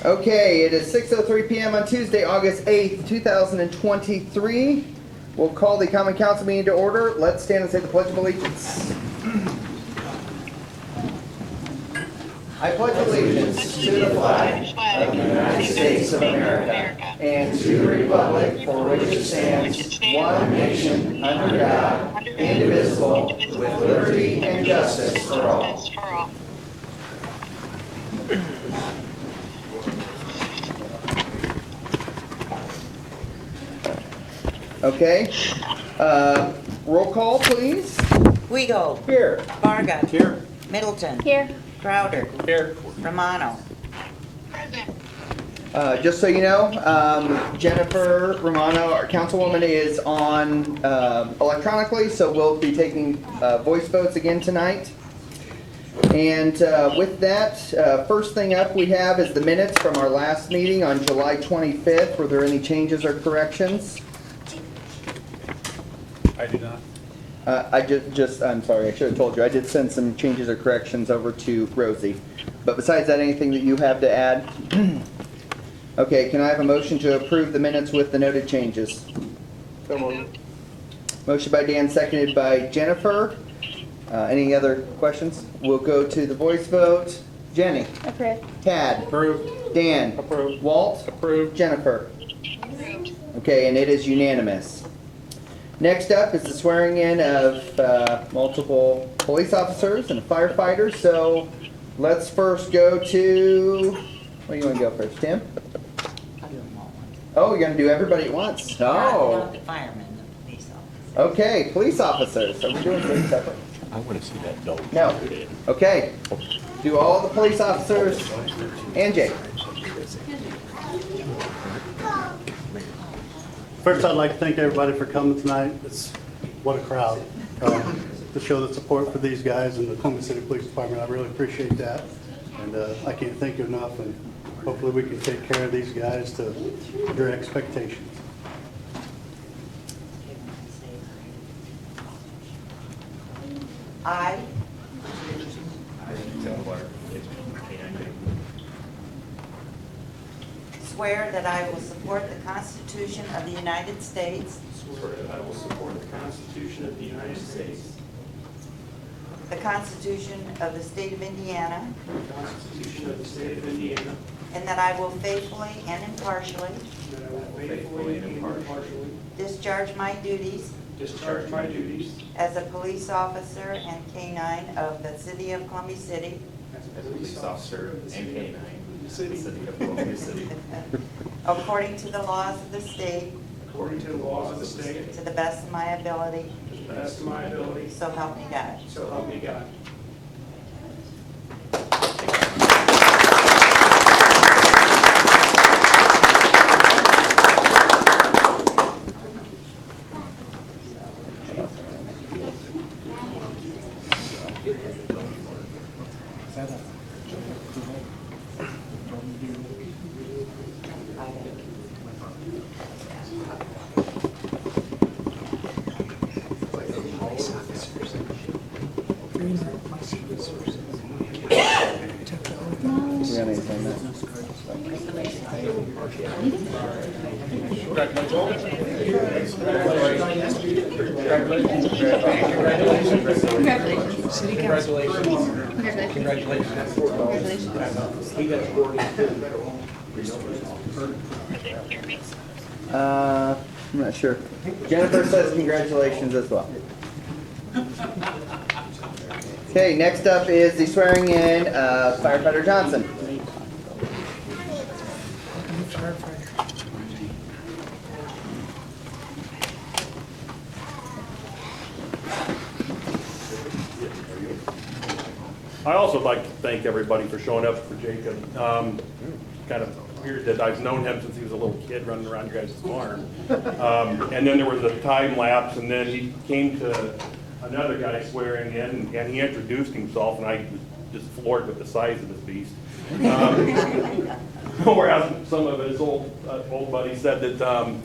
Okay, it is 6:03 p.m. on Tuesday, August 8th, 2023. We'll call the Common Council meeting to order. Let's stand and say the Pledge of Allegiance. I pledge allegiance to the flag of the United States of America and to the republic for which it stands, one nation, under God, indivisible, with liberty and justice for all. Okay. Roll call, please. Weigel. Here. Varga. Here. Middleton. Here. Crowder. Here. Romano. Just so you know, Jennifer Romano, our councilwoman, is on electronically, so we'll be taking voice votes again tonight. And with that, first thing up we have is the minutes from our last meeting on July 25th. Were there any changes or corrections? I do not. I'm sorry, I should have told you. I did send some changes or corrections over to Rosie. But besides that, anything that you have to add? Okay, can I have a motion to approve the minutes with the noted changes? So moved. Motion by Dan, seconded by Jennifer. Any other questions? We'll go to the voice vote. Jenny? Approved. Tad? Approved. Dan? Approved. Walt? Approved. Jennifer? Okay, and it is unanimous. Next up is the swearing in of multiple police officers and a firefighter. So let's first go to, where do you want to go first, Tim? I'll do them all at once. Oh, you're going to do everybody at once? Not Oh. the firemen, the police officers. Okay, police officers. Are we doing things separate? I want to see that dog. No. Okay. Do all the police officers and Jake. First, I'd like to thank everybody for coming tonight. What a crowd. To show the support for these guys and the Columbia City Police Department. I really appreciate that. And I can't thank you enough. And hopefully we can take care of these guys to their expectations. I swear that I will support the Constitution of the United States, Swear that I will support the Constitution of the United States, the Constitution of the State of Indiana, the Constitution of the State of Indiana, and that I will faithfully and impartially and I will faithfully and impartially discharge my duties discharge my duties as a police officer and canine of the City of Columbia City, as a police officer and canine in the City of Columbia City, according to the laws of the state, according to the laws of the state, to the best of my ability, to the best of my ability, so help me God. so help me God. We got anything that? Congratulations. City Council. Congratulations. I'm not sure. Jennifer says congratulations as well. Okay, next up is the swearing in of firefighter Johnson. I also like to thank everybody for showing up for Jacob. Kind of weird that I've known him since he was a little kid running around your guys' farm. And then there was a time lapse, and then he came to another guy swearing in, and he introduced himself, and I was just floored with the size of this beast. Whereas some of his old buddies said that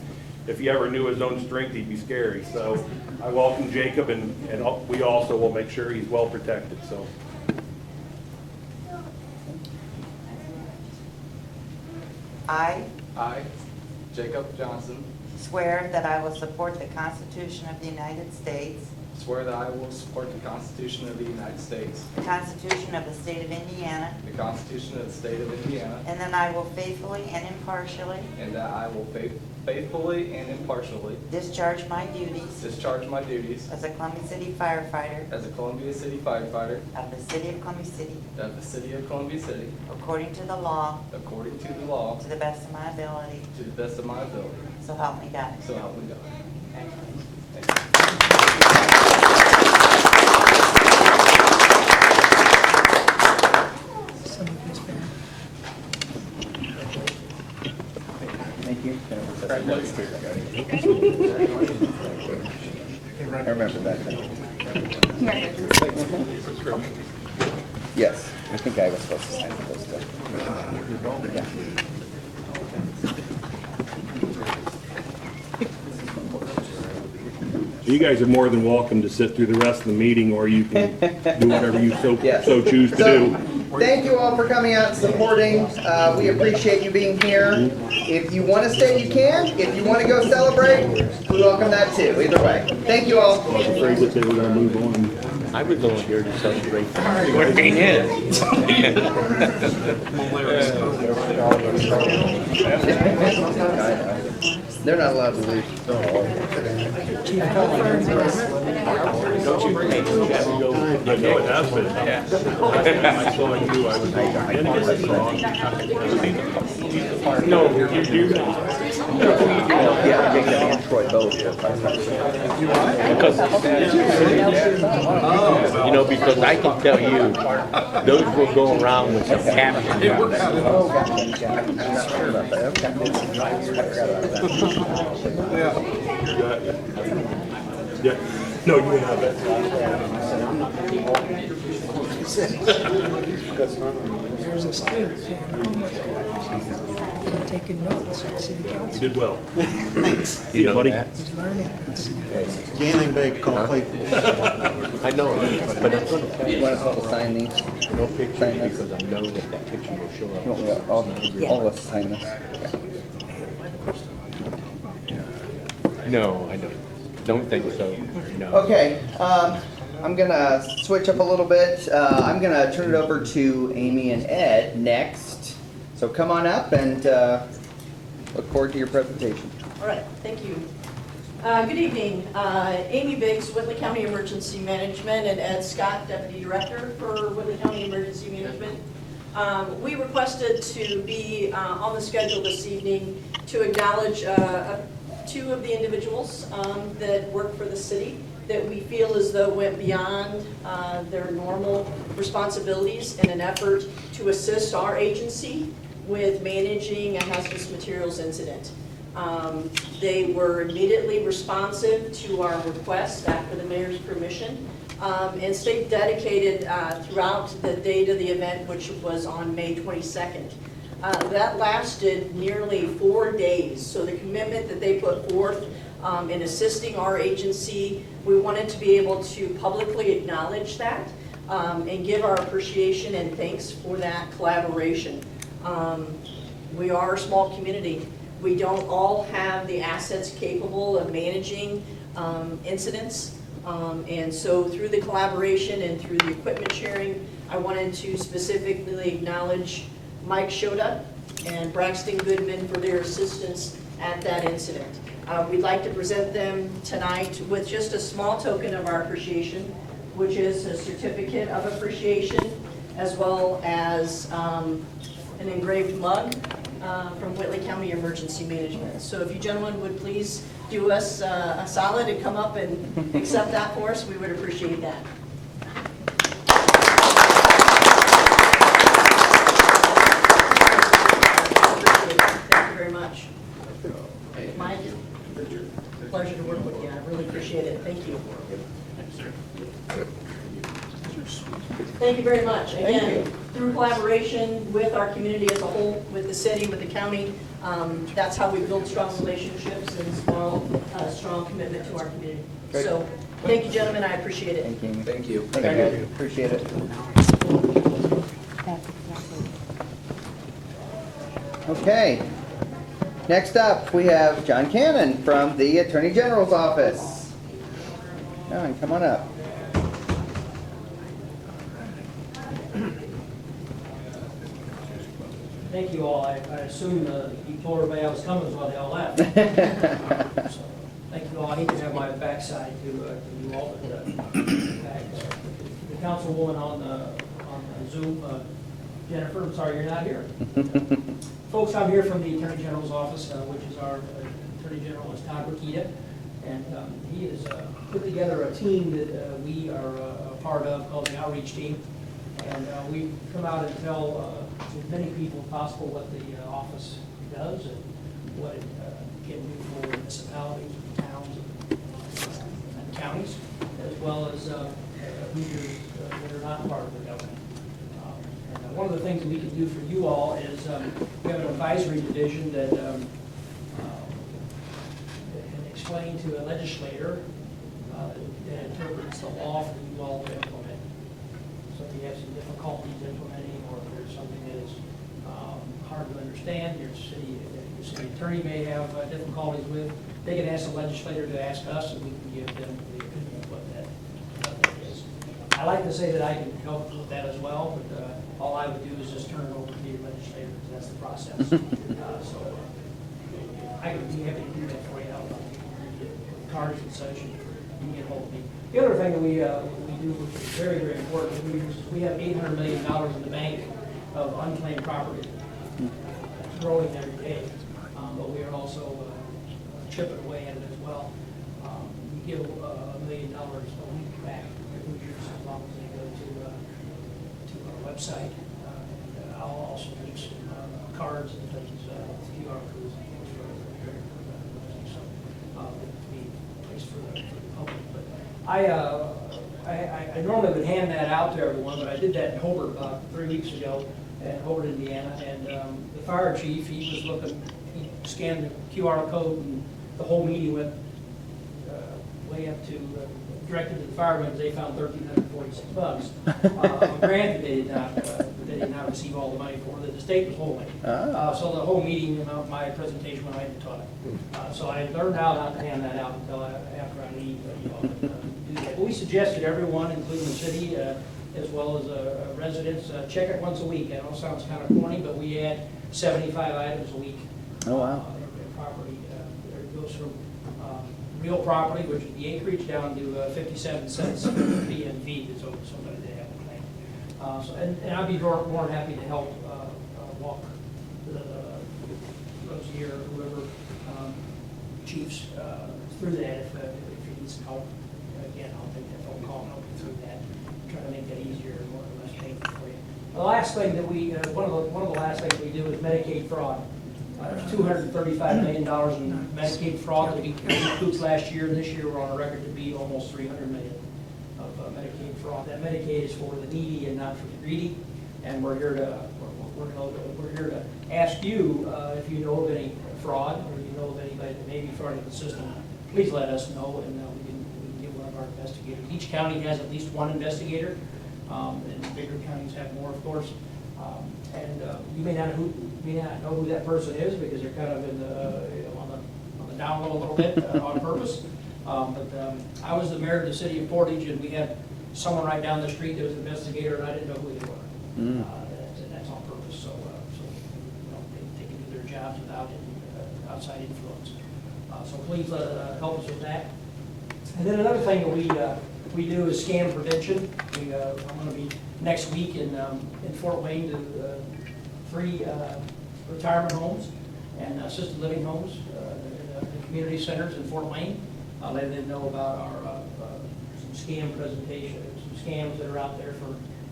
if he ever knew his own strength, he'd be scary. So I welcome Jacob, and we also will make sure he's well protected. So. I I, Jacob Johnson, swear that I will support the Constitution of the United States, swear that I will support the Constitution of the United States, the Constitution of the State of Indiana, the Constitution of the State of Indiana, and that I will faithfully and impartially and that I will faithfully and impartially discharge my duties discharge my duties as a Columbia City firefighter as a Columbia City firefighter of the City of Columbia City, of the City of Columbia City, according to the law, according to the law, to the best of my ability, to the best of my ability. so help me God. So help me God. Thank you. I remember that. Yes, I think I was supposed to sign those too. Yeah. You guys are more than welcome to sit through the rest of the meeting, or you can do whatever you Yes. so choose to So, do. thank you all for coming out and supporting. We appreciate you being here. If you want to stay, you can. If you want to go celebrate, we welcome that too. Either way. Thank you all. I was afraid that they were gonna move on. I was going here to celebrate. They're not allowed to leave. I know it has been. I saw you, I was in this wrong. No, you do not. Yeah, Jacob and Troy both. Because I can tell you, those will go around with some captions. Yeah, no, you have it. There's a student taking notes at city You council. did well. You know buddy. that? He's learning. Ganning Bay complete. I know, but I'm going to tell You you, want us all to sign these? no picture because I know that that picture will show You up. want me to- all of us to sign this? No, I don't think so, no. Okay, I'm gonna switch up a little bit. I'm gonna turn it over to Amy and Ed next. So come on up and look forward to your presentation. All right, thank you. Good evening. Amy Biggs, Whitley County Emergency Management, and Ed Scott, Deputy Director for Whitley County Emergency Management. We requested to be on the schedule this evening to acknowledge two of the individuals that work for the city that we feel as though went beyond their normal responsibilities in an effort to assist our agency with managing a hazardous materials incident. They were immediately responsive to our request after the mayor's permission and stayed dedicated throughout the date of the event, which was on May 22nd. That lasted nearly 4 days, so the commitment that they put forth in assisting our agency, we wanted to be able to publicly acknowledge that and give our appreciation and thanks for that collaboration. We are a small community. We don't all have the assets capable of managing incidents. And so through the collaboration and through the equipment sharing, I wanted to specifically acknowledge Mike Shota and Braxton Goodman for their assistance at that incident. We'd like to present them tonight with just a small token of our appreciation, which is a certificate of appreciation, as well as an engraved mug from Whitley County Emergency Management. So if you gentlemen would please do us a solid and come up and accept that for us, we would appreciate that. Thank you very much. Mike, pleasure to work with you. I really appreciate it. Thank you. Thank you very much. Again, through collaboration with our community as a whole, with the city, with the county, that's how we build strong relationships and strong commitment to our community. Great. So, thank you, gentlemen. I appreciate it. Thank you, Amy. Thank you. Thank you. Appreciate it. Okay. Next up, we have John Cannon from the Attorney General's office. John, come on up. Thank you all. I assume you told everybody I was coming is why they all left. So, thank you all. I hate to have my backside to you all, but the councilwoman on Zoom, Jennifer, I'm sorry you're not here. Folks, I'm here from the Attorney General's office, which is our Attorney General is Todd Rokita, and he has put together a team that we are a part of called the Outreach Team, and we come out and tell as many people as possible what the office does and what it can do for municipalities, towns, and counties, as well as Hoosiers that are not part of the government. And one of the things that we can do for you all is we have an advisory division that can explain to a legislator that interprets the law for you all to implement. So if you have some difficulties implementing, or if there's something that is hard to understand, your city attorney may have difficulties with, they can ask the legislator to ask us, and we can give them the opinion of what that is. I like to say that I can help with that as well, but all I would do is just turn it over to the legislator, because that's the process. So I can be happy to do that for you. I'll give you cards and such, and you can get hold of me. The other thing that we do, which is very, very important, is we have $800 million in the bank of unclaimed property. It's growing every day, but we are also chipping away at it as well. We give $1 million a week back every year, as long as they go to our website. And I'll also leave some cards and things, QR codes and things for so to be placed for the public. But I normally would hand that out to everyone, but I did that in Hobart about 3 weeks ago in Hobart, Indiana, and the fire chief, he was looking, he scanned the QR code, and the whole meeting went way up to, directed to the firemen, because they found $1,346. Granted, they did not receive all the money for it, the state was holding. So the whole meeting, my presentation went right to Todd. So I learned how not to hand that out until after I leave. Do that. But we suggested everyone, including the city, as well as residents, check it once a week. I know it sounds kind of corny, but we add 75 items a week. Oh, wow. Property, it goes from real property, which is the acreage, down to 57 cents fee and feed is over somebody they have to claim. And I'd be more than happy to help walk Rosie or whoever chiefs through that if you need some help. Again, I'll take that phone call and help you through that. Try to make that easier and more or less painful for you. The last thing that we, one of the last things we do is Medicaid fraud. $235 million in Medicaid fraud that we recouped last year, and this year we're on a record to be almost $300 million of Medicaid fraud. That Medicaid is for the needy and not for the greedy, and we're here to ask you if you know of any fraud, or you know of anybody that may be frauding the system. Please let us know, and we can get one of our investigators. Each county has at least one investigator, and the bigger counties have more, of course. And you may not know who that person is, because they're kind of in on the down low a little bit on purpose. But I was the mayor of the city of Portage, and we had someone right down the street that was an investigator, and I didn't know who they were. And that's on purpose, so they can do their jobs without outside influence. So please help us with that. And then another thing that we do is scam prevention. I'm going to be next week in Fort Wayne to 3 retirement homes and assisted living homes in the community centers in Fort Wayne. Let them know about our some scam presentation, some scams that are out there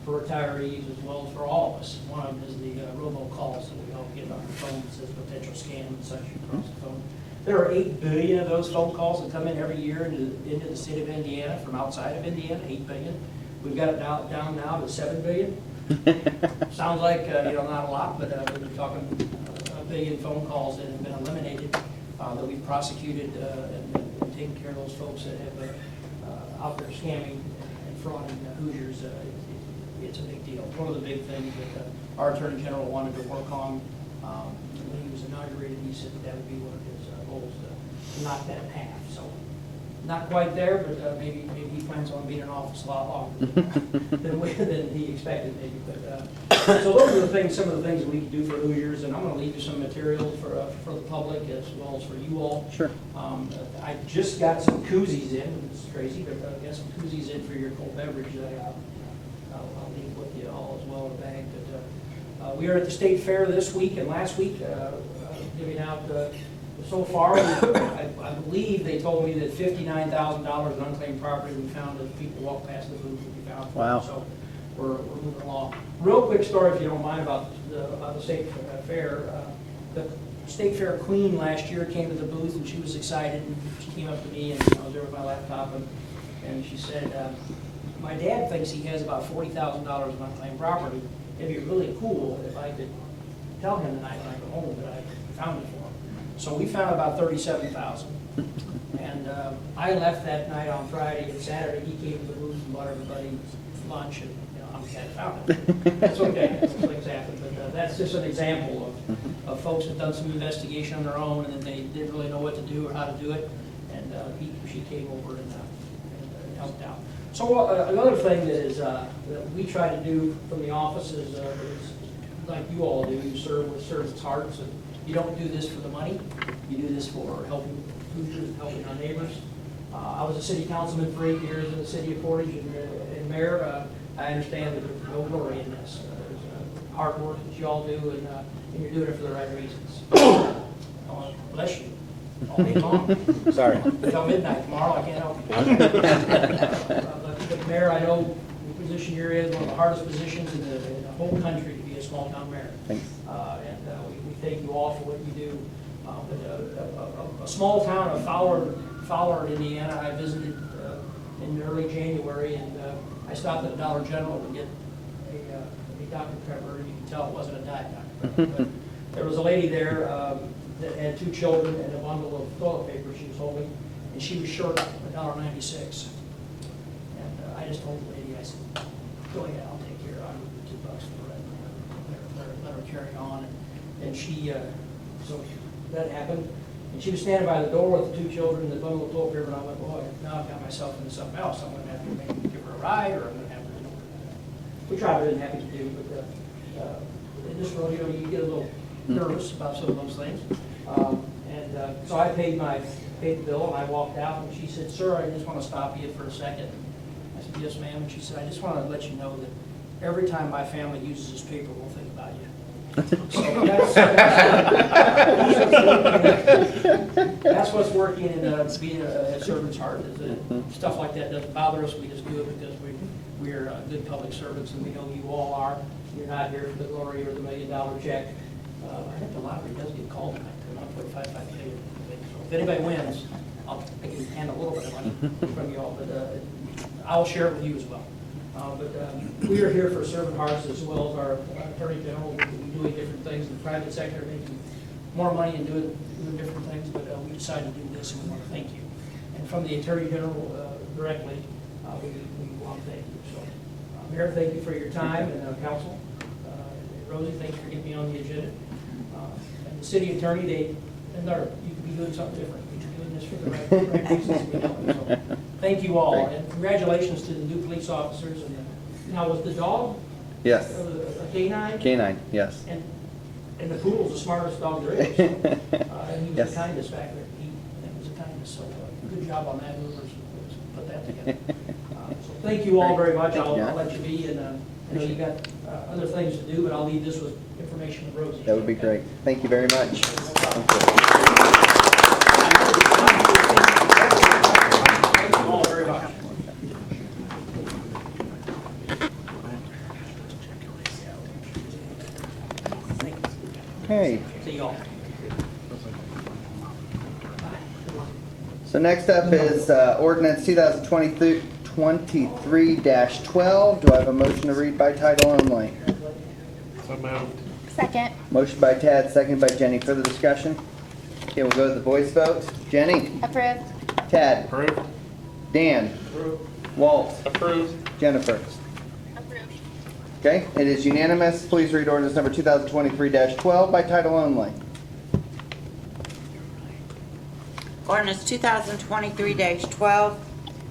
for retirees as well as for all of us. One of them is the robocalls that we all get on our phone that says potential scam and such across the phone. There are 8 billion of those phone calls that come in every year into the state of Indiana from outside of Indiana, 8 billion. We've got it down now to 7 billion. Sounds like not a lot, but we're talking a billion phone calls that have been eliminated, that we've prosecuted and taken care of those folks that have out there scamming and frauding Hoosiers. It's a big deal. One of the big things that our Attorney General wanted to work on When he was inaugurated, he said that would be one of his goals, to knock that in half. So not quite there, but maybe he plans on being in office a lot longer than he expected maybe. But so those are the things, some of the things that we can do for Hoosiers, and I'm going to leave you some materials for the public as well as for you all. Sure. I just got some koozies in. It's crazy, but I got some koozies in for your cold beverage that I'll leave with you all as well in a bag. But we are at the State Fair this week and last week, giving out so far, I believe they told me that $59,000 in unclaimed property we found as people walk past the booth that we found. Wow. So we're moving along. Real quick story, if you don't mind, about the State Fair. The State Fair Queen last year came to the booth and she was excited. And she came up to me and I was there with my laptop and she said, my dad thinks he has about $40,000 in unclaimed property. It'd be really cool if I could tell him tonight when I go home that I found it for him. So we found about $37,000. And I left that night on Friday, and Saturday he came to the booth and bought everybody lunch, and I'm glad I found it. That's okay, things happen, but that's just an example of folks that done some investigation on their own, and then they didn't really know what to do or how to do it, and she came over and helped out. So another thing that is that we try to do from the office is like you all do, you serve with servants' hearts, and you don't do this for the money, you do this for helping Hoosiers, helping our neighbors. I was a city councilman for 8 years in the city of Portage, and Mayor, I understand that there's no glory in this. There's hard work that you all do, and you're doing it for the right reasons. Bless you, all day long. Sorry. Until midnight tomorrow, I can't help you. But Mayor, I know the position you're in is one of the hardest positions in the whole country to be a small town mayor. Thanks. We thank you all for what you do. But a small town of Fowler, Indiana, I visited in early January, and I stopped at a Dollar General to get a Dr. Pepper. You can tell it wasn't a Diet Dr. Pepper. But there was a lady there that had 2 children and a bundle of toilet paper she was holding, and she was short $1.96. And I just told the lady, I said, go ahead, I'll take care of it. I'll give you $2 for it. Let her carry on. And she, so that happened. And she was standing by the door with the 2 children and the bundle of toilet paper, and I went, boy, now I've got myself into something else. I'm going to have to maybe give her a ride, or I'm going to have to, which I wasn't happy to do, but in this world, you get a little nervous about some of those things. So I paid the bill, and I walked out, and she said, sir, I just want to stop you for a second. I said, yes, ma'am. And she said, I just want to let you know that every time my family uses this paper, we'll think about you. So that's what's working in being a servant's heart. Is that stuff like that doesn't bother us. We just do it because we're good public servants, and we know you all are. You're not here for the glory or the $1 million check. I think the lottery does get called tonight. They're not $1.55 million. So if anybody wins, I can hand a little bit of money from you all, but I'll share it with you as well. But we are here for servant hearts as well as our Attorney General. We're doing different things in the private sector, making more money and doing different things, but we decided to do this, and we want to thank you. And from the Attorney General directly, we want to thank you. So, Mayor, thank you for your time, and Council. Rosie, thanks for getting me on the agenda. And the City Attorney, you could be doing something different. You're doing this for the right reasons. We know. So, thank you all, Great. and congratulations to the new police officers. And now, was the dog Yes. a canine? Canine, yes. And the poodle's the smartest dog there is. And he was Yes. the kindest back there. It was the kindest. So good job on that. Movers put that together. So thank you all very much. I'll let you be, and I know you got other things to do, but I'll leave this with information with Rosie. That would be great. Thank you very much. Thank Thank you all very much. Okay, See y'all. so next up is ordinance 2023-12. Do I have a motion to read by title only? So moved. Second. Motion by Tad, second by Jenny. Further discussion? Okay, we'll go to the voice vote. Jenny? Approved. Tad? Approved. Dan? Walt? Approved. Jennifer? Approved. Okay, it is unanimous. Please read ordinance number 2023-12 by title only. Ordinance 2023-12,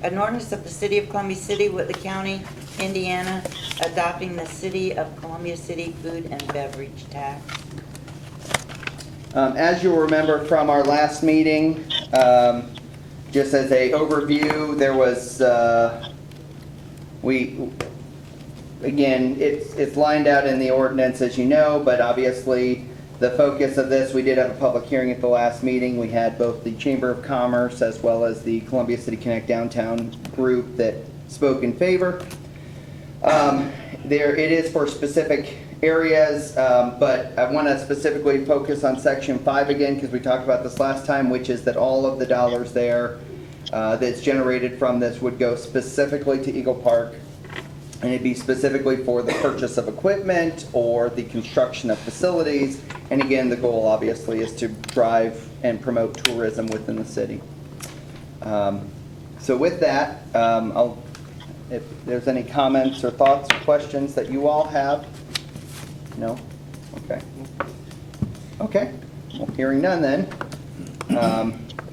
an ordinance of the City of Columbia City, Whitley County, Indiana, adopting the City of Columbia City food and beverage tax. As you'll remember from our last meeting, just as a overview, there was, again, it's lined out in the ordinance as you know, but obviously the focus of this, we did have a public hearing at the last meeting. We had both the Chamber of Commerce as well as the Columbia City Connect Downtown group that spoke in favor. It is for specific areas, but I want to specifically focus on section 5 again because we talked about this last time, which is that all of the dollars there that's generated from this would go specifically to Eagle Park, and it'd be specifically for the purchase of equipment or the construction of facilities. And again, the goal obviously is to drive and promote tourism within the city. So with that, if there's any comments or thoughts or questions that you all have. No? Okay. Okay. Well, hearing none then.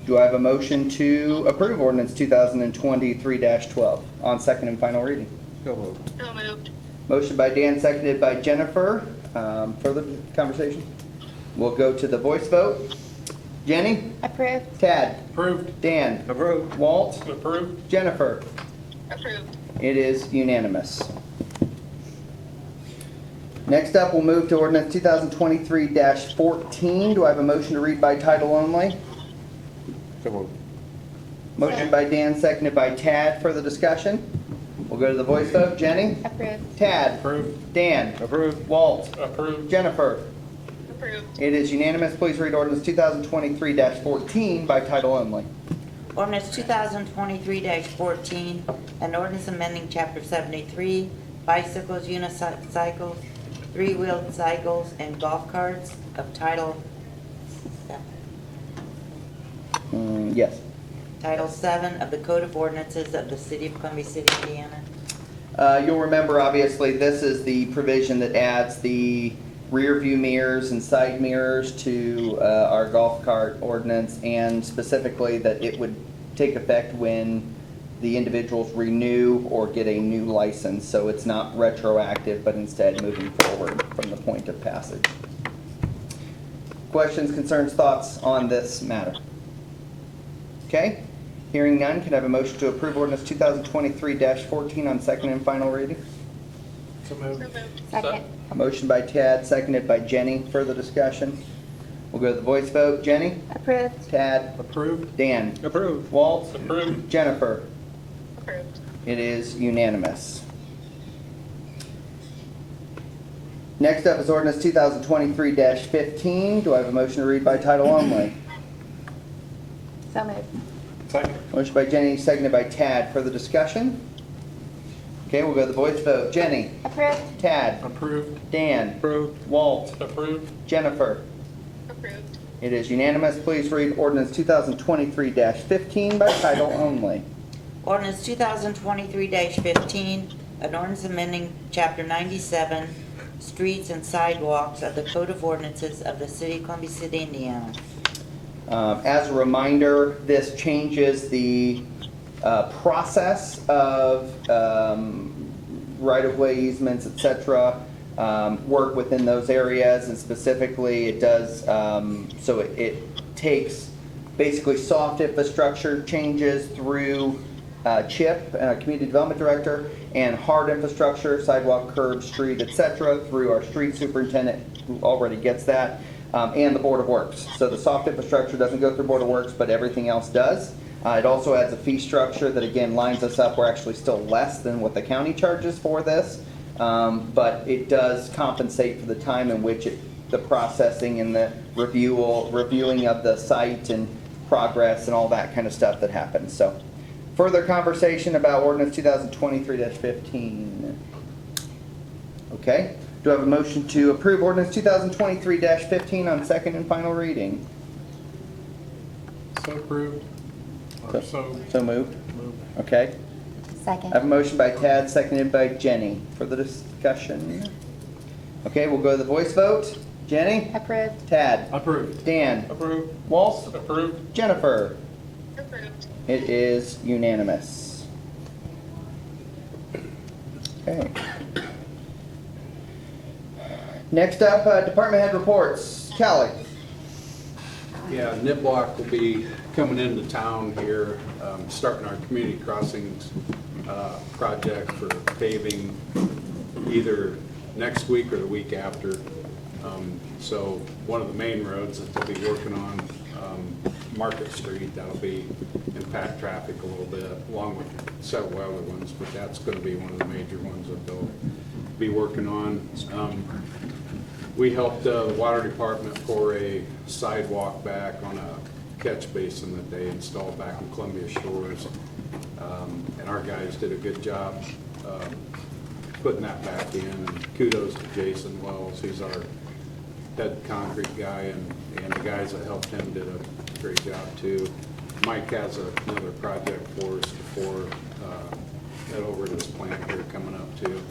Do I have a motion to approve ordinance 2023-12 on second and final reading? So moved. So moved. Motion by Dan, seconded by Jennifer. Further conversation? We'll go to the voice vote. Jenny? Approved. Tad? Approved. Dan? Approved. Walt? Approved. Jennifer? Approved. It is unanimous. Next up, we'll move to ordinance 2023-14. Do I have a motion to read by title only? So moved. Motion by Dan, seconded by Tad. Further discussion? We'll go to the voice vote. Jenny? Approved. Tad? Approved. Dan? Approved. Walt? Approved. Jennifer? Approved. It is unanimous. Please read ordinance 2023-14 by title only. Ordinance 2023-14, an ordinance amending Chapter 73, bicycles, unicycles, three-wheeled cycles, and golf carts of Title 7. Yes. Title 7 of the Code of Ordinances of the City of Columbia City, Indiana. You'll remember, obviously, this is the provision that adds the rear view mirrors and side mirrors to our golf cart ordinance, and specifically that it would take effect when the individuals renew or get a new license. So it's not retroactive, but instead moving forward from the point of passage. Questions, concerns, thoughts on this matter? Okay. Hearing none, can I have a motion to approve ordinance 2023-14 on second and final reading? So moved. So moved. Second. Motion by Tad, seconded by Jenny. Further discussion? We'll go to the voice vote. Jenny? Approved. Tad? Approved. Dan? Approved. Walt? Approved. Jennifer? Approved. It is unanimous. Next up is ordinance 2023-15. Do I have a motion to read by title only? So moved. Second. Motion by Jenny, seconded by Tad. Further discussion? Okay, we'll go to the voice vote. Jenny? Approved. Tad? Approved. Dan? Approved. Walt? Approved. Jennifer? Approved. It is unanimous. Please read ordinance 2023-15 by title only. Ordinance 2023-15, an ordinance amending Chapter 97, streets and sidewalks of the Code of Ordinances of the City of Columbia City, Indiana. As a reminder, this changes the process of right-of-way easements, etc., work within those areas, and specifically it does, so it takes basically soft infrastructure changes through CHIP, Community Development Director, and hard infrastructure, sidewalk, curb, street, etc., through our street superintendent, who already gets that, and the Board of Works. So the soft infrastructure doesn't go through Board of Works, but everything else does. It also adds a fee structure that again lines us up. We're actually still less than what the county charges for this, but it does compensate for the time in which the processing and the reviewing of the site and progress and all that kind of stuff that happens. So further conversation about ordinance 2023-15. Okay. Do I have a motion to approve ordinance 2023-15 on second and final reading? So approved. Or so So moved. Okay. Second. I have a motion by Tad, seconded by Jenny. Further discussion? Okay, we'll go to the voice vote. Jenny? Approved. Tad? Approved. Dan? Approved. Walt? Approved. Jennifer? Approved. It is unanimous. Okay. Next up, department head reports. Kelly? Yeah, Niblock will be coming into town here, starting our community crossings project for paving either next week or the week after. So one of the main roads that they'll be working on, Market Street, that'll be impact traffic a little bit, along with several other ones, but that's going to be one of the major ones that they'll be working on. We helped the water department pour a sidewalk back on a catch basin that they installed back in Columbia Shores. And our guys did a good job putting that back in. And kudos to Jason Wells, he's our head concrete guy, and the guys that helped him did a great job too. Mike has another project for us before head over to this plant here coming up too.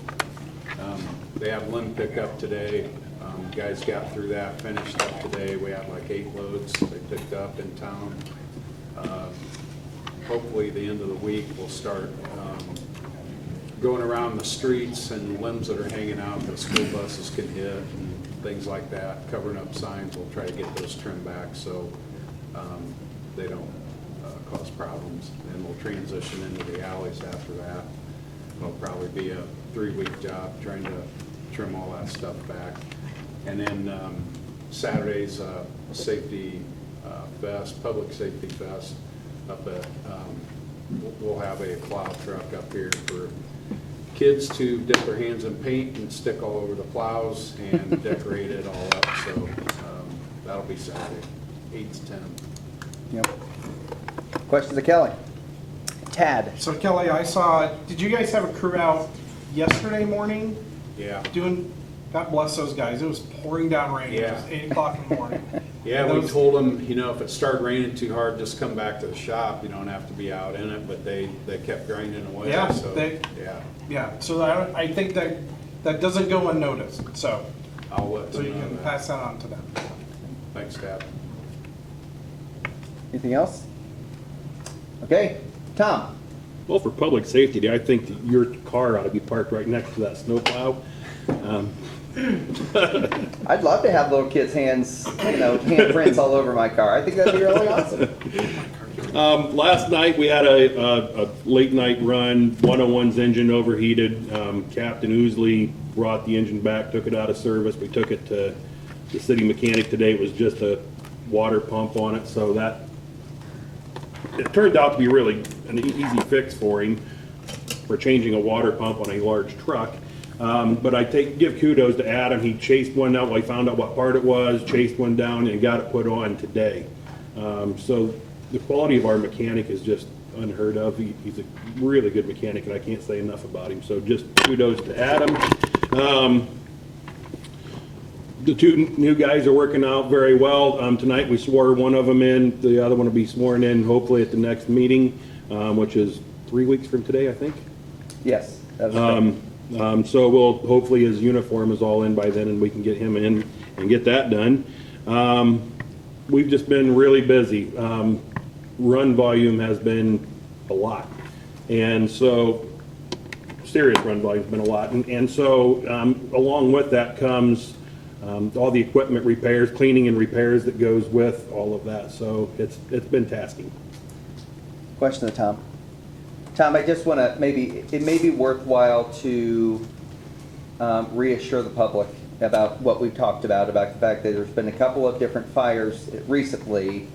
They have limb pickup today. Guys got through that, finished up today. We had like 8 loads they picked up in town. Hopefully the end of the week we'll start going around the streets and limbs that are hanging out that school buses can hit and things like that, covering up signs. We'll try to get those trimmed back so they don't cause problems. And we'll transition into the alleys after that. It'll probably be a 3-week job trying to trim all that stuff back. And then Saturday's safety fest, public safety fest up at, we'll have a plow truck up here for kids to dip their hands in paint and stick all over the plows and decorate it all up. So that'll be Saturday, 8 to 10. Yep. Questions of Kelly? Tad? So Kelly, I saw, did you guys have a crew out yesterday morning Yeah. doing, God bless those guys, it was pouring down rain. It was Yeah. 8 o'clock in the morning. Yeah, we Those- told them, you know, if it started raining too hard, just come back to the shop. You don't have to be out in it, but they kept grinding away. Yeah, So, yeah, Yeah, so I think that doesn't go unnoticed, so I'll let you them know can that. pass that on to them. Thanks, Dad. Anything else? Okay, Tom? Well, for public safety, I think that your car ought to be parked right next to that snowplow. I'd love to have little kids' hands, handprints all over my car. I think that'd be really awesome. Last night, we had a late night run. 101's engine overheated. Captain Oosley brought the engine back, took it out of service. We took it to the city mechanic today. It was just a water pump on it, so that it turned out to be really an easy fix for him for changing a water pump on a large truck. But I give kudos to Adam. He chased one out. Well, he found out what part it was, chased one down, and got it put on today. So the quality of our mechanic is just unheard of. He's a really good mechanic, and I can't say enough about him. So just kudos to Adam. The 2 new guys are working out very well. Tonight we swore one of them in. The other one will be sworn in hopefully at the next meeting, which is 3 weeks from today, I think. Yes. That was So we'll, hopefully his uniform is all in by then and we can get him in and get that done. We've just been really busy. Run volume has been a lot. And so, serious run volume's been a lot. And so, along with that comes all the equipment repairs, cleaning and repairs that goes with all of that. So it's been tasking. Question to Tom. Tom, I just want to it may be worthwhile to reassure the public about what we've talked about the fact that there's been a couple of different fires recently,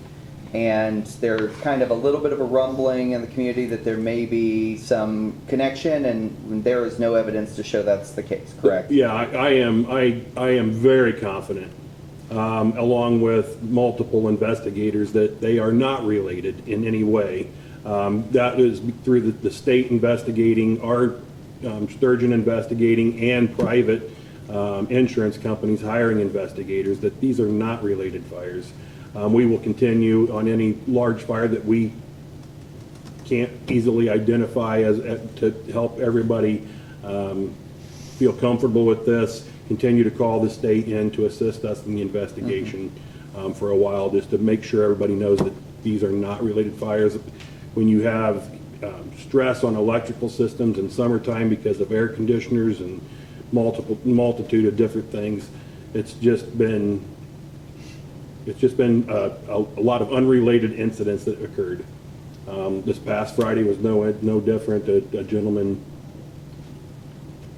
and there's kind of a little bit of a rumbling in the community that there may be some connection, and there is no evidence to show that's the case, correct? Yeah, I am very confident, along with multiple investigators, that they are not related in any way. That is through the state investigating, our Sturgeon investigating, and private insurance companies hiring investigators, that these are not related fires. We will continue on any large fire that we can't easily identify to help everybody feel comfortable with this. Continue to call the state in to assist us in the investigation for a while, just to make sure everybody knows that these are not related fires. When you have stress on electrical systems in summertime because of air conditioners and multitude of different things, it's just been a lot of unrelated incidents that occurred. This past Friday was no different. A gentleman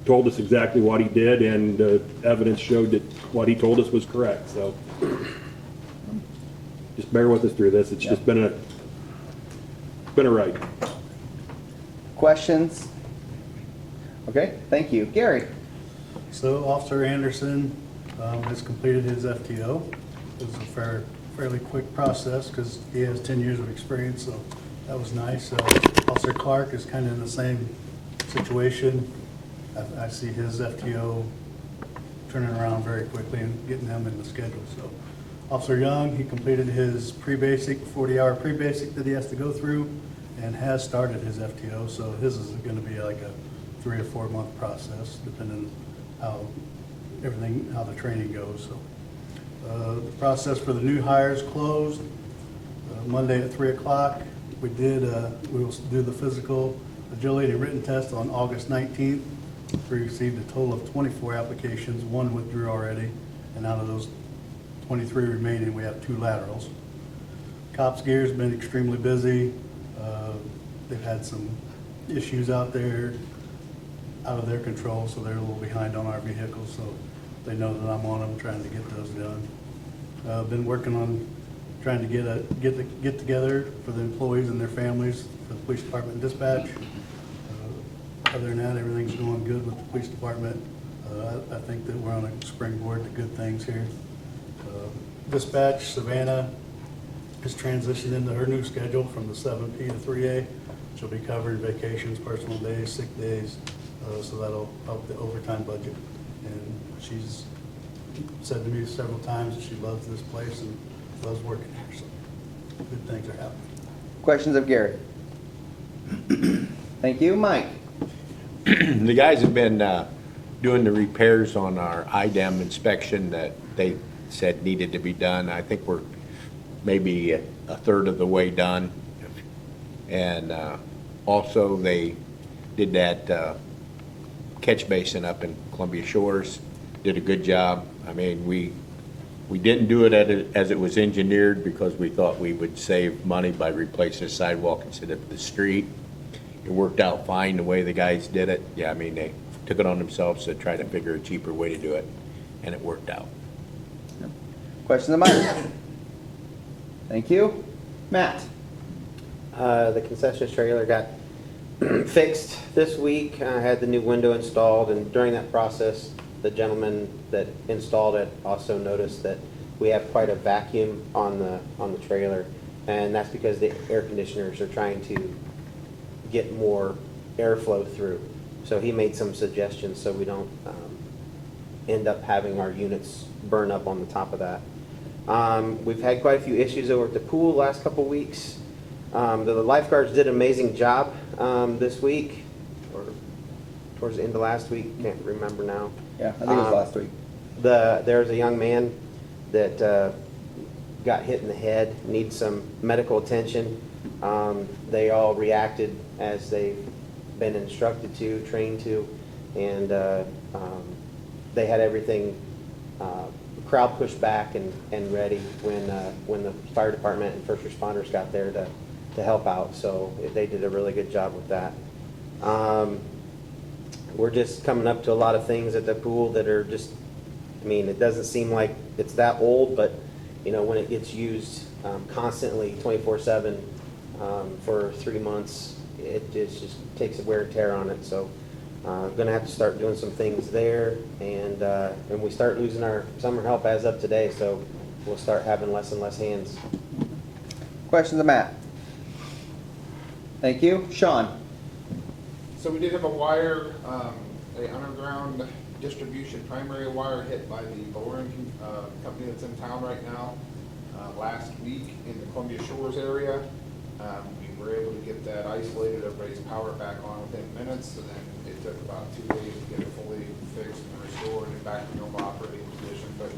told us exactly what he did, and evidence showed that what he told us was correct. So just bear with us through this. It's just been a ride. Questions? Okay, thank you. Gary? So Officer Anderson has completed his FTO. It was a fairly quick process because he has 10 years of experience, so that was nice. Officer Clark is kind of in the same situation. I see his FTO turning around very quickly and getting him in the schedule. So Officer Young, he completed his pre-basic, 40-hour pre-basic that he has to go through, and has started his FTO. So his is going to be like a 3 or 4 month process, depending on how the training goes. So the process for the new hires closed Monday at 3 o'clock. We will do the physical agility written test on August 19th. We received a total of 24 applications. 1 withdrew already, and out of those 23 remaining, we have 2 laterals. Cops Gear's been extremely busy. They've had some issues out there out of their control, so they're a little behind on our vehicles, so they know that I'm on them trying to get those done. Been working on trying to get together for the employees and their families for the police department and dispatch. Other than that, everything's going good with the police department. I think that we're on a springboard to good things here. Dispatch, Savannah has transitioned into her new schedule from the 7P to 3A. She'll be covering vacations, personal days, sick days, so that'll help the overtime budget. And she's said to me several times that she loves this place and loves working here, so good things are happening. Questions of Gary? Thank you. Mike? The guys have been doing the repairs on our IDEM inspection that they said needed to be done. I think we're maybe a third of the way done. And also they did that catch basin up in Columbia Shores, did a good job. I mean, we didn't do it as it was engineered because we thought we would save money by replacing the sidewalk instead of the street. It worked out fine the way the guys did it. Yeah, I mean, they took it on themselves to try to figure a cheaper way to do it, and it worked out. Questions of Mike? Thank you. Matt? The concessions trailer got fixed this week. I had the new window installed, and during that process, the gentleman that installed it also noticed that we have quite a vacuum on the trailer, and that's because the air conditioners are trying to get more airflow through. So he made some suggestions so we don't end up having our units burn up on the top of that. We've had quite a few issues over at the pool last couple weeks. The lifeguards did an amazing job this week, or towards the end of last week, can't remember now. Yeah, I think it was last week. There's a young man that got hit in the head, needs some medical attention. They all reacted as they've been instructed to, trained to, and they had everything crowd pushed back and ready when the fire department and first responders got there to help out. So they did a really good job with that. We're just coming up to a lot of things at the pool that are just, I mean, it doesn't seem like it's that old, but you know, when it gets used constantly 24/7 for 3 months, it just takes a wear and tear on it. So I'm gonna have to start doing some things there, and we start losing our summer help as of today, so we'll start having less and less hands. Questions of Matt? Thank you. Sean? So we did have a wire, a underground distribution primary wire hit by the boring company that's in town right now last week in the Columbia Shores area. We were able to get that isolated, everybody's power back on within minutes, and then it took about 2 days to get it fully fixed and restored and back to normal operating condition. But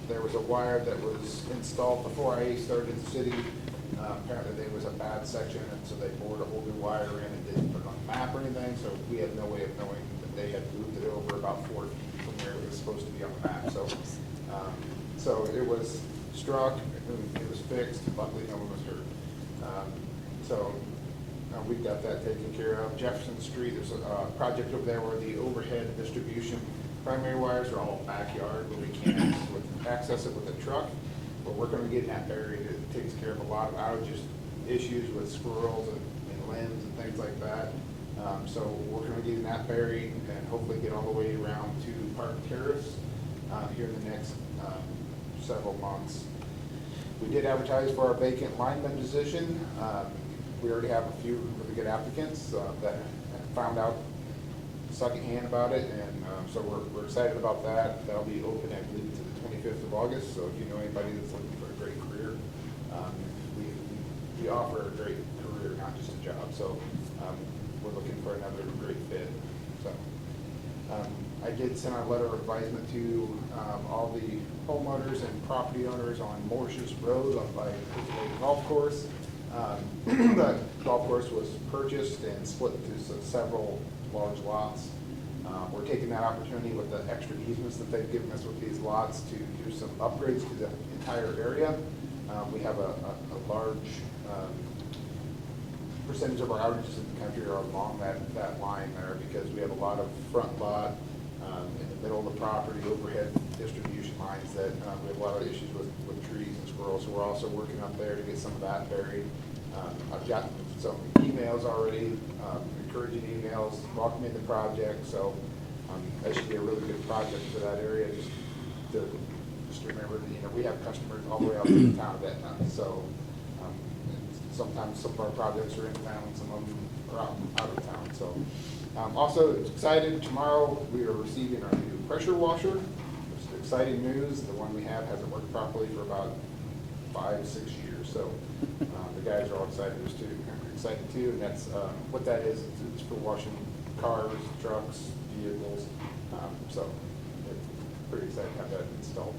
there was a wire that was installed before I started in the city. Apparently there was a bad section, and so they bored a whole new wire in and didn't put it on the map or anything, so we had no way of knowing that they had moved it over about 4 feet from where it was supposed to be on the map. So it was struck, and it was fixed, luckily no one was hurt. We've got that taken care of. Jefferson Street, there's a project over there where the overhead distribution primary wires are all backyard where we can't access it with a truck. We're working on getting that buried. It takes care of a lot of outages, issues with squirrels and limbs and things like that. So we're working on getting that buried and hopefully get all the way around to Park Terrace here in the next several months. We did advertise for our vacant lineman position. We already have a few really good applicants that found out secondhand about it, and so we're excited about that. That'll be open, I believe, to the 25th of August, so if you know anybody that's looking for a great career, we offer a great career, not just a job, so we're looking for another great fit. So I did send out a letter of advisement to all the homeowners and property owners on Morses Road up by the golf course. The golf course was purchased and split into several large lots. We're taking that opportunity with the extra easements that they've given us with these lots to do some upgrades to the entire area. We have a large percentage of our outages in the country are along that line there because we have a lot of front lot in the middle of the property, overhead distribution lines that we have a lot of issues with trees and squirrels. So we're also working up there to get some of that buried. I've gotten some emails already, encouraging emails, welcoming the project. So that should be a really good project for that area. Just remember that we have customers all the way out to the town of Etna. So sometimes some of our projects are in town, some of them are out of town. So also excited, tomorrow we are receiving our new pressure washer. It's exciting news. The one we have hasn't worked properly for about 5-6 years. So the guys are all excited too. And that's what that is. It's for washing cars, trucks, vehicles. So it's pretty exciting to have that installed.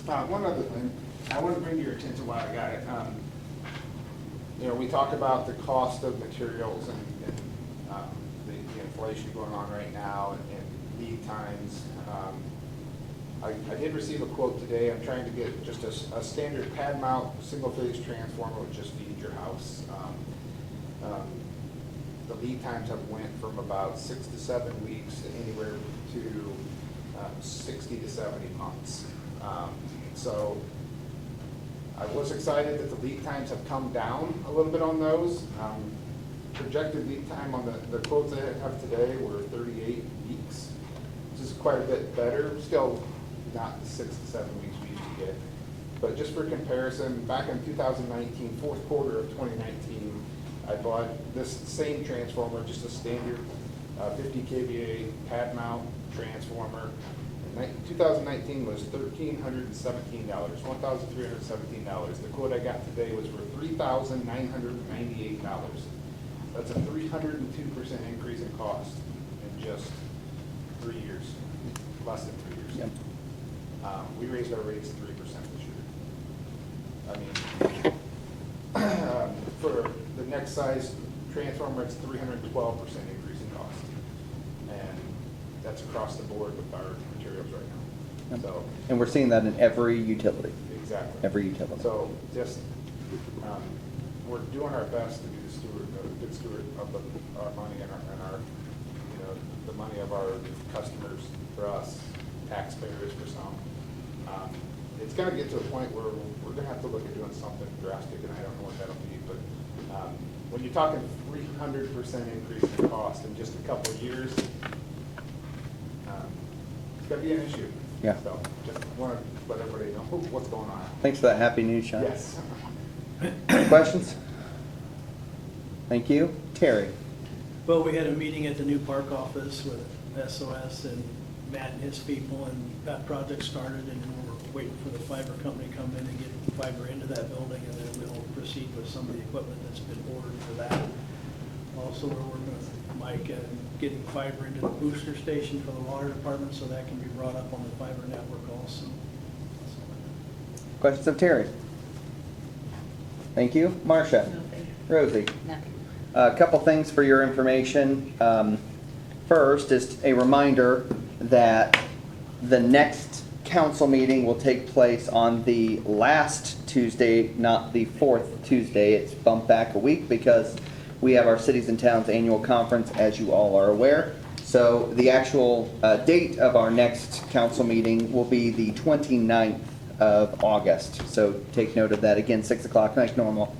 One other thing, I want to bring to your attention while I got it. We talk about the cost of materials and the inflation going on right now and lead times. I did receive a quote today. I'm trying to get just a standard pad mount single phase transformer which just feeds your house. The lead times have went from about 6 to 7 weeks to anywhere to 60 to 70 months. So I was excited that the lead times have come down a little bit on those. Projected lead time on the quotes I have today were 38 weeks, which is quite a bit better. Still not the 6 to 7 weeks we used to get. But just for comparison, back in 2019, fourth quarter of 2019, I bought this same transformer, just a standard 50 kVA pad mount transformer. 2019 was $1,317, $1,317. The quote I got today was for $3,998. That's a 302% increase in cost in just 3 years, less than 3 years. Yep. We raised our rates 3% this year. I mean, for the next size transformer, it's 312% increase in cost. And that's across the board with our materials right now. Yep. So, and we're seeing that in every utility. Exactly. Every utility. So just, we're doing our best to be a good steward of our money and our the money of our customers for us, taxpayers for some. It's going to get to a point where we're going to have to look at doing something drastic, and I don't know what that'll be, but when you're talking 300% increase in cost in just a couple of years, it's going to be an issue. Yeah. So just want to let everybody know what's going on. Thanks for that happy news, Sean. Yes. Questions? Thank you. Terry? Well, we had a meeting at the new park office with SOS and Matt and his people, and that project started, and we're waiting for the fiber company to come in and get fiber into that building, and then we'll proceed with some of the equipment that's been ordered for that. Also, we're working with Mike and getting fiber into the booster station for the water department, so that can be brought up on the fiber network also. Questions of Terry? Thank you. Marcia? Rosie? No. A couple things for your information. First is a reminder that the next council meeting will take place on the last Tuesday, not the fourth Tuesday. It's bumped back a week because we have our Cities and Towns Annual Conference, as you all are aware. So the actual date of our next council meeting will be the 29th of August. So take note of that. Again, 6 o'clock like normal.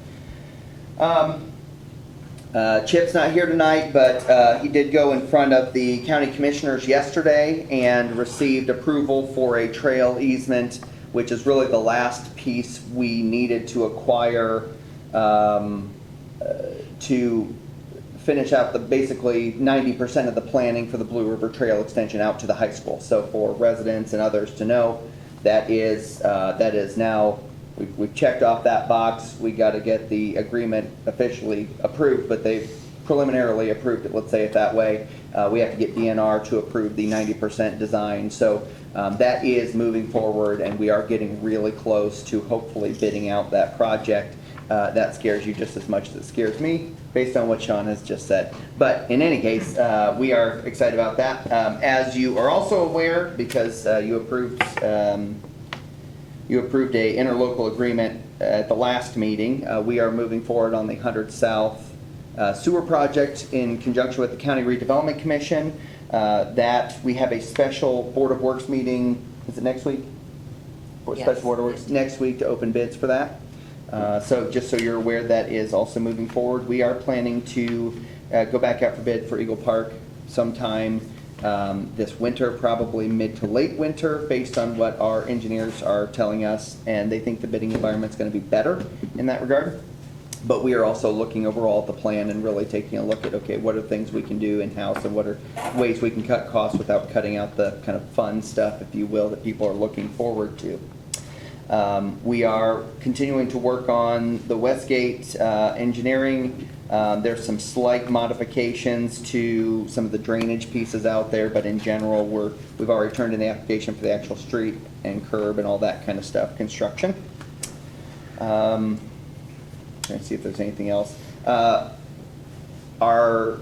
Chip's not here tonight, but he did go in front of the county commissioners yesterday and received approval for a trail easement, which is really the last piece we needed to acquire to finish out the basically 90% of the planning for the Blue River Trail extension out to the high school. So for residents and others to know, that is now, we've checked off that box. We got to get the agreement officially approved, but they've preliminarily approved it, let's say it that way. We have to get DNR to approve the 90% design. So that is moving forward, and we are getting really close to hopefully bidding out that project. That scares you just as much as it scares me, based on what Sean has just said. But in any case, we are excited about that. As you are also aware, because you approved a interlocal agreement at the last meeting, we are moving forward on the 100 South sewer project in conjunction with the County Redevelopment Commission. That we have a special Board of Works meeting, is it next week? Yes. Special Board of Works next week to open bids for that. So just so you're aware, that is also moving forward. We are planning to go back out for bid for Eagle Park sometime this winter, probably mid to late winter, based on what our engineers are telling us, and they think the bidding environment's going to be better in that regard. But we are also looking overall at the plan and really taking a look at, okay, what are things we can do in-house and what are ways we can cut costs without cutting out the kind of fun stuff, if you will, that people are looking forward to. We are continuing to work on the Westgate engineering. There's some slight modifications to some of the drainage pieces out there, but in general, we've already turned in the application for the actual street and curb and all that kind of stuff, construction. Trying to see if there's anything else. Our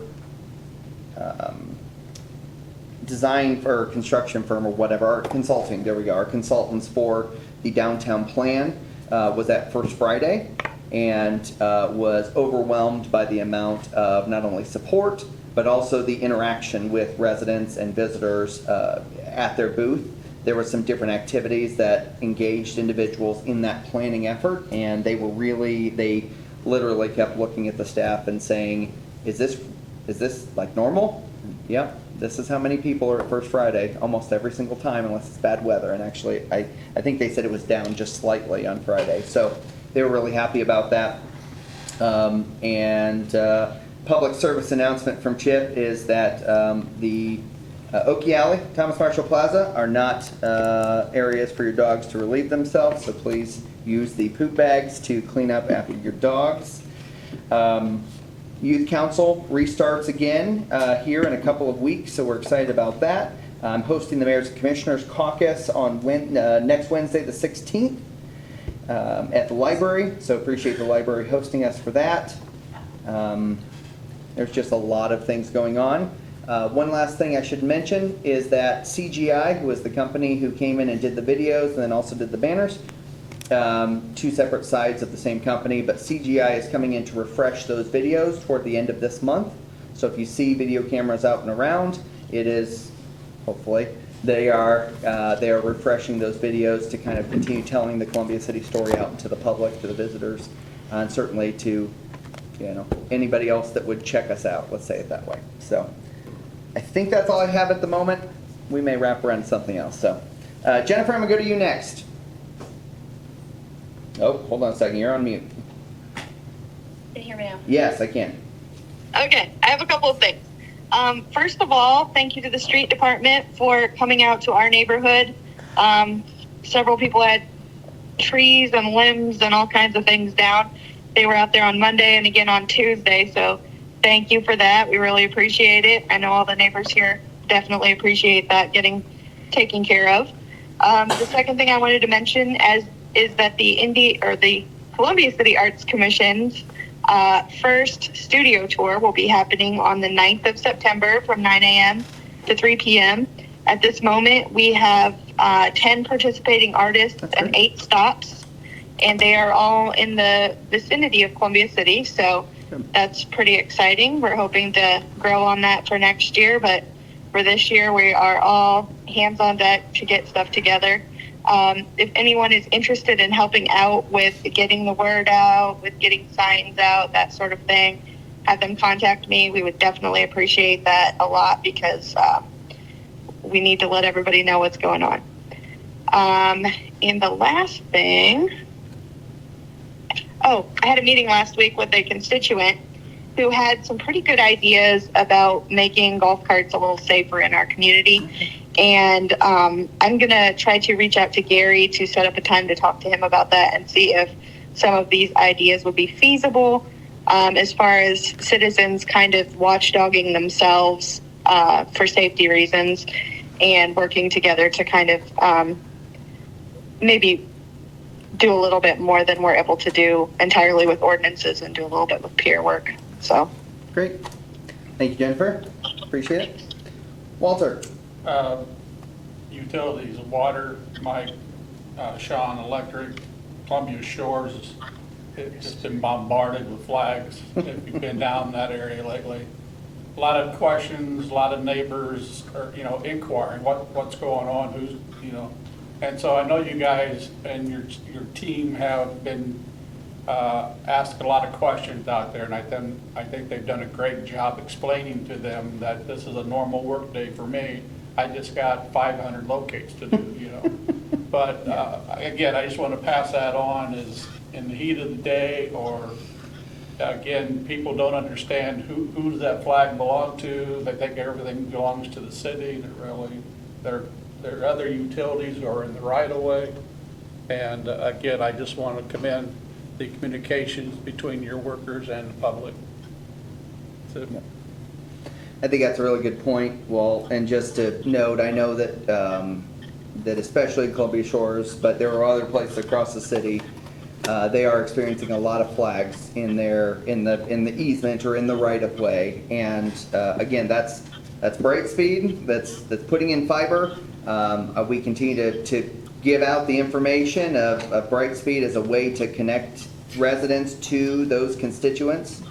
design or construction firm or whatever, our consulting, there we go, our consultants for the downtown plan was at First Friday and was overwhelmed by the amount of not only support, but also the interaction with residents and visitors at their booth. There were some different activities that engaged individuals in that planning effort, and they literally kept looking at the staff and saying, is this like normal? Yep, this is how many people are at First Friday almost every single time unless it's bad weather. And actually, I think they said it was down just slightly on Friday. So they were really happy about that. Public service announcement from Chip is that the Oakey Alley, Thomas Marshall Plaza are not areas for your dogs to relieve themselves, so please use the poop bags to clean up after your dogs. Youth Council restarts again here in a couple of weeks, so we're excited about that. I'm hosting the Mayors and Commissioners Caucus on next Wednesday, the 16th, at the library, so appreciate the library hosting us for that. There's just a lot of things going on. One last thing I should mention is that CGI, who was the company who came in and did the videos and then also did the banners, two separate sides of the same company, but CGI is coming in to refresh those videos toward the end of this month. So if you see video cameras out and around, it is, hopefully, they are refreshing those videos to kind of continue telling the Columbia City story out into the public, to the visitors, and certainly to anybody else that would check us out, let's say it that way. So I think that's all I have at the moment. We may wrap around something else. So Jennifer, I'm going to go to you next. Oh, hold on a second. You're on mute. Can you hear me now? Yes, I can. Okay, I have a couple of things. First of all, thank you to the street department for coming out to our neighborhood. Several people had trees and limbs and all kinds of things down. They were out there on Monday and again on Tuesday, so thank you for that. We really appreciate it. I know all the neighbors here definitely appreciate that getting taken care of. The second thing I wanted to mention is that the Columbia City Arts Commission's first studio tour will be happening on the 9th of September from 9 a.m. to 3 p.m. At this moment, we have 10 participating artists and 8 stops, and they are all in the vicinity of Columbia City, so that's pretty exciting. We're hoping to grow on that for next year, but for this year, we are all hands on deck to get stuff together. If anyone is interested in helping out with getting the word out, with getting signs out, that sort of thing, have them contact me. We would definitely appreciate that a lot because we need to let everybody know what's going on. And the last thing, I had a meeting last week with a constituent who had some pretty good ideas about making golf carts a little safer in our community. And I'm going to try to reach out to Gary to set up a time to talk to him about that and see if some of these ideas would be feasible as far as citizens kind of watchdogging themselves for safety reasons and working together to kind of maybe do a little bit more than we're able to do entirely with ordinances and do a little bit with peer work. So Great. Thank you, Jennifer. Appreciate it. Walter. Utilities, water, Mike, Sean, electric, Columbia Shores, it's just been bombarded with flags. If you've been down that area lately, a lot of questions, a lot of neighbors are, inquiring what's going on, who's, and so I know you guys and your team have been asked a lot of questions out there, and I think they've done a great job explaining to them that this is a normal work day for me. I just got 500 locates to do, But again, I just want to pass that on is in the heat of the day, or again, people don't understand who does that flag belong to. They think everything belongs to the city. There are other utilities who are in the right of way. And again, I just want to commend the communications between your workers and the public. So, I think that's a really good point. Well, and just to note, I know that that especially in Columbia Shores, but there are other places across the city, they are experiencing a lot of flags in the easement or in the right of way. And again, that's Brightspeed. That's putting in fiber. We continue to give out the information of Brightspeed as a way to connect residents to those constituents.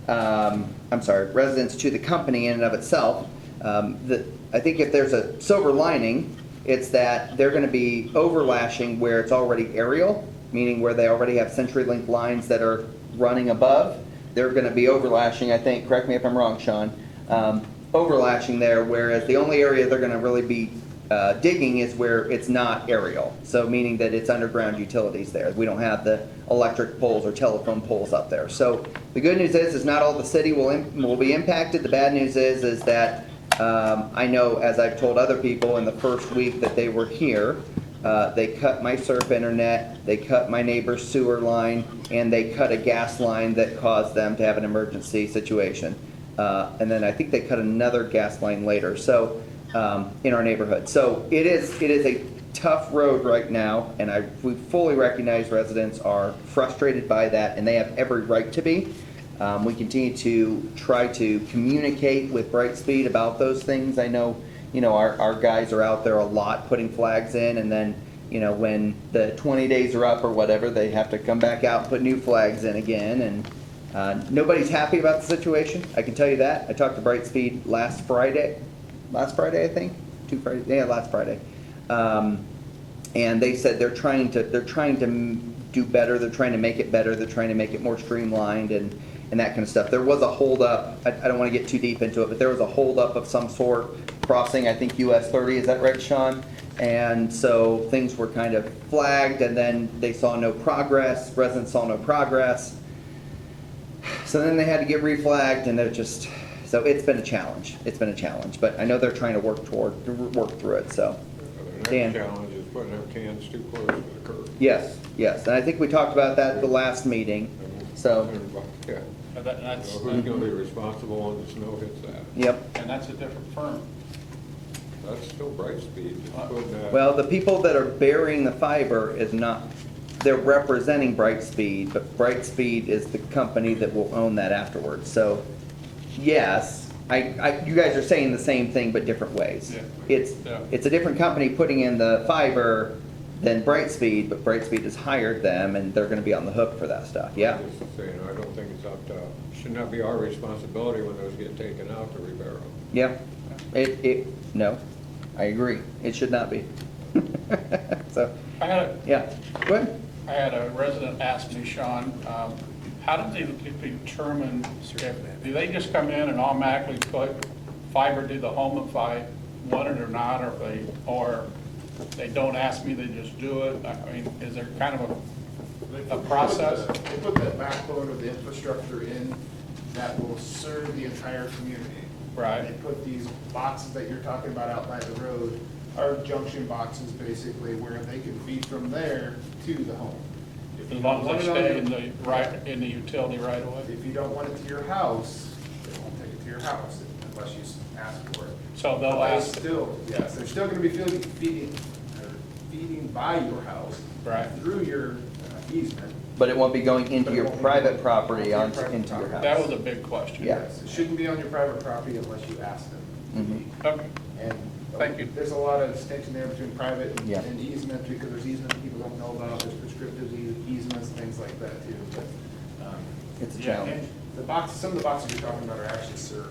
Residents to the company in and of itself. I think if there's a silver lining, it's that they're going to be overlashing where it's already aerial, meaning where they already have CenturyLink lines that are running above. They're going to be overlashing, I think, correct me if I'm wrong, Sean, overlashing there, whereas the only area they're going to really be digging is where it's not aerial. So meaning that it's underground utilities there. We don't have the electric poles or telephone poles up there. So the good news is not all the city will be impacted. The bad news is that I know, as I've told other people in the first week that they were here, they cut my surf internet, they cut my neighbor's sewer line, and they cut a gas line that caused them to have an emergency situation. And then I think they cut another gas line later. So in our neighborhood. So it is a tough road right now, and we fully recognize residents are frustrated by that, and they have every right to be. We continue to try to communicate with Brightspeed about those things. I know, our guys are out there a lot putting flags in, and then, when the 20 days are up or whatever, they have to come back out and put new flags in again, and nobody's happy about the situation. I can tell you that. I talked to Brightspeed last Friday, I think, 2 Fridays, yeah, last Friday, and they said they're trying to do better. They're trying to make it better. They're trying to make it more streamlined and that kind of stuff. There was a holdup. I don't want to get too deep into it, but there was a holdup of some sort crossing, I think, US 30. Is that right, Sean? And so things were kind of flagged, and then they saw no progress. Residents saw no progress. So then they had to get reflagged, and they're just. So it's been a challenge. It's been a challenge, but I know they're trying to work through it. So, Dan. The next challenge is putting our cans too close to the curb. Yes, and I think we talked about that at the last meeting. So, Yeah. That's, So who's gonna be responsible when the snow hits that? yep. and that's a different firm. That's still Brightspeed. Just putting that- Well, the people that are burying the fiber is not, they're representing Brightspeed, but Brightspeed is the company that will own that afterwards. So, yes, you guys are saying the same thing, but different ways. Yeah. It's a different company putting in the fiber than Brightspeed, but Brightspeed has hired them, and they're gonna be on the hook for that stuff, yeah. Just saying, I don't think it's up to, should not be our responsibility when those get taken out to repair them. Yeah, no, I agree, it should not be. So, I had yeah, go ahead. I had a resident ask me, Sean, how did they determine, do they just come in and automatically put fiber to the home if I want it or not, or they don't ask me, they just do it? I mean, is there kind of a process? They put that backbone of the infrastructure in that will serve the entire community. Right. They put these boxes that you're talking about out by the road, are junction boxes basically, where they can feed from there to the home. If you As don't long as want they it stay in the utility right away? If you don't want it to your house, they won't take it to your house unless you ask for it. So they'll But they ask- still, yes, they're still gonna be feeding by your house. Right. Through your easement. But it won't be going into But it your won't be private going property onto your onto, private into your property. house. That was a big question. Yeah. Yes, it shouldn't be on your private property unless you ask them. Mhm. Okay. And Thank you. there's a lot of distinction there between private Yeah. and easement, because there's easements people don't know about, there's prescriptive easements, things like that too, but, It's a yeah, challenge. and the boxes, some of the boxes you're talking about are actually surf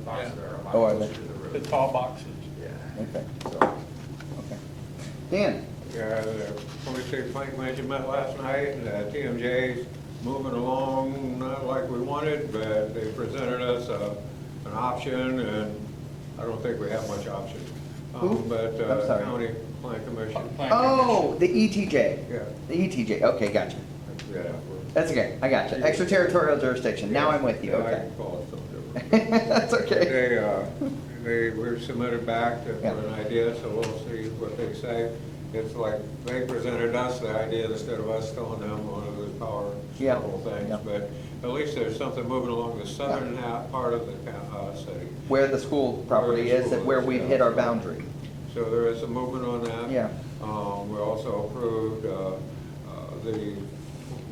boxes that are a lot Oh, are closer they? to the The road. tall boxes. Yeah. Okay, so, okay. Dan? Yeah, the Police State Plank Commission met last night, and TMJ's moving along, not like we wanted, but they presented us an option, and I don't think we have much option. Who? But I'm sorry. County Plan Commission. Oh, the ETJ. Yeah. The ETJ, okay, gotcha. Yeah. That's okay, I gotcha. Extraterritorial jurisdiction, now I'm with you, Yeah, I okay. can call it something different. That's okay. They were submitted back for an idea, so we'll see what they say. It's like, they presented us the idea instead of us telling them one of those power Yeah. struggle things. Yeah. But at least there's something moving along the southern half part of the city. Where the school property is and where we've hit our boundary. So there is some movement on that. Yeah. We also approved the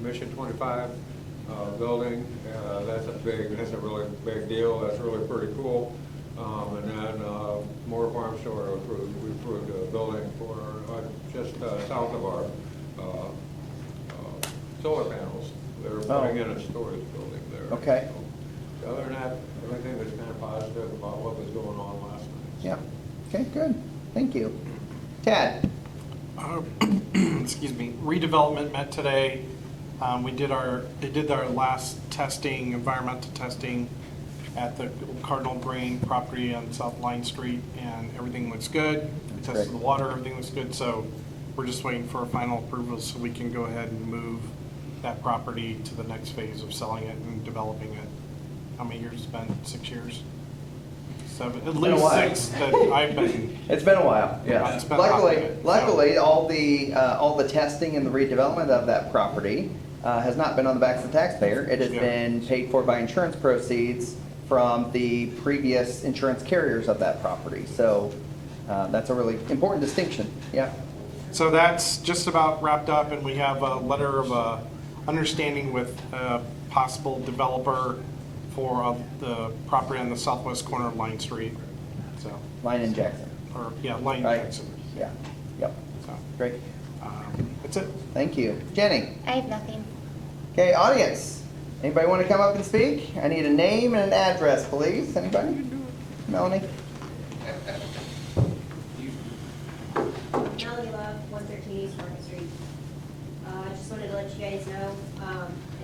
Mission 25 building. That's a really big deal. That's really pretty cool. And then Moore Farm Store we approved a building for just south of our solar panels. They're putting in a storage building there. Okay. So, other than that, everything was kind of positive about what was going on last night. Yeah, okay, good, thank you. Tad? Excuse me, redevelopment met today. They did their last testing, environmental testing at the Cardinal Grain property on South Line Street, and everything looks good. We tested the water, everything looks good, so we're just waiting for a final approval so we can go ahead and move that property to the next phase of selling it and developing it. How many years has it been? 6 years? 7, at been a least while. 6 that I've been. It's been a while, yeah. It's been hot Luckily, minute, so. luckily, all the testing and the redevelopment of that property has not been on the backs of the taxpayer. It has Yeah. been paid for by insurance proceeds from the previous insurance carriers of that property. So that's a really important distinction, yeah. So that's just about wrapped up, and we have a letter of understanding with a possible developer for the property on the southwest corner of Line Street. So, Line in Jackson. or, yeah, Line Right. Jackson. Yeah, yep, So, great. that's it. Thank you. Jenny? I have nothing. Okay, audience, anybody want to come up and speak? I need a name and an address, please. Anybody? Melanie? Melanie Love, 113 East Market Street. I just wanted to let you guys know,